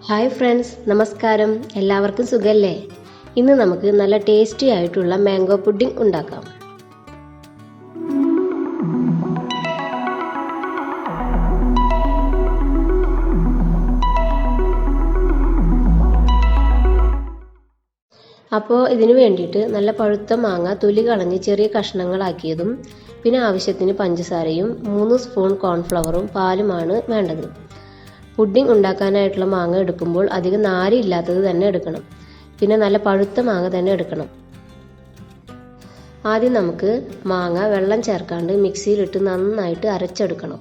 Hi friends, നമസ്കാരം. എല്ലാവർക്കും സുഖല്ലേ? ഇന്ന് നമുക്ക് നല്ല ടേസ്റ്റി ആയിട്ടുള്ള മാംഗോ പുഡിംഗ് ഉണ്ടാക്കാം. അപ്പോൾ ഇതിനു വേണ്ടിയിട്ട് നല്ല പഴുത്ത മാങ്ങ തൊലി കളഞ്ഞ് ചെറിയ കഷ്ണങ്ങളാക്കിയതും പിന്നെ ആവശ്യത്തിന് പഞ്ചസാരയും 3 സ്പൂൺ കോൺഫ്ലവറും പാലുമാണ് വേണ്ടത്. പുഡിംഗ് ഉണ്ടാക്കാനായിട്ടുള്ള മാങ്ങ എടുക്കുമ്പോൾ അധികം നാരില്ലാത്തത് തന്നെ എടുക്കണം. പിന്നെ നല്ല പഴുത്ത മാങ്ങ തന്നെ എടുക്കണം. ആദ്യം നമുക്ക് മാങ്ങ വെള്ളം ചേർക്കാണ്ട് മിക്സിയിലിട്ട് നന്നായിട്ട് അരച്ചെടുക്കണം.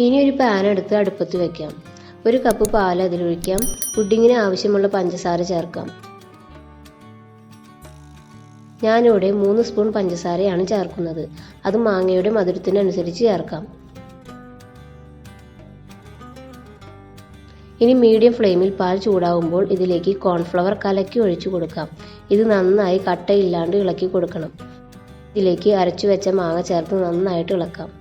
ഇനി ഒരു പാൻ എടുത്ത് അടുപ്പത്ത് വെക്കാം. 1 കപ്പ് പാൽ അതിലൊഴിക്കാം. പുഡിങ്ങിന് ആവശ്യമുള്ള പഞ്ചസാര ചേർക്കാം. ഞാനിവിടെ 3 സ്പൂൺ പഞ്ചസാരയാണ് ചേർക്കുന്നത്. അത് മാങ്ങയുടെ മധുരത്തിനനുസരിച്ച് ചേർക്കാം. ഇനി മീഡിയം ഫ്ലെയിമിൽ പാൽ ചൂടാവുമ്പോൾ ഇതിലേക്ക് കോൺഫ്ലവർ കലക്കി ഒഴിച്ചു കൊടുക്കാം. ഇത് നന്നായി കട്ടയില്ലാണ്ട് ഇളക്കി കൊടുക്കണം. ഇതിലേക്ക് അരച്ചു വെച്ച മാങ്ങ ചേർത്ത് നന്നായിട്ട് ഇളക്കാം.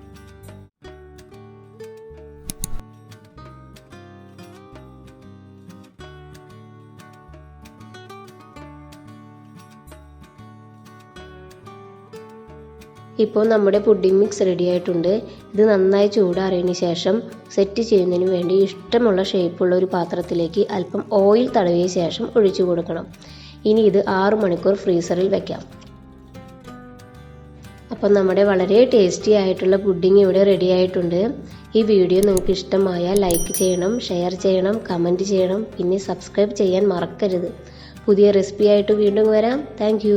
ഇപ്പോൾ നമ്മുടെ പുഡിംഗ് മിക്സ് റെഡി ആയിട്ടുണ്ട്. ഇത് നന്നായി ചൂടാറിയതിന് ശേഷം സെറ്റ് ചെയ്യുന്നതിന് വേണ്ടി ഇഷ്ടമുള്ള ഷേപ്പുള്ള ഒരു പാത്രത്തിലേക്ക് അല്പം ഓയിൽ തടവിയ ശേഷം ഒഴിച്ചു കൊടുക്കണം. ഇനി ഇത് 6 മണിക്കൂർ ഫ്രീസറിൽ വെക്കാം. അപ്പം നമ്മുടെ വളരെ ടേസ്റ്റി ആയിട്ടുള്ള പുഡിംഗ് ഇവിടെ റെഡി ആയിട്ടുണ്ട്. ഈ വീഡിയോ നിങ്ങൾക്ക് ഇഷ്ടമായാൽ ലൈക്ക് ചെയ്യണം, ഷെയർ ചെയ്യണം, കമൻറ്റ് ചെയ്യണം. പിന്നെ സബ്സ്ക്രൈബ് ചെയ്യാൻ മറക്കരുത്. പുതിയ റെസിപ്പി ആയിട്ട് വീണ്ടും വരാം. താങ്ക്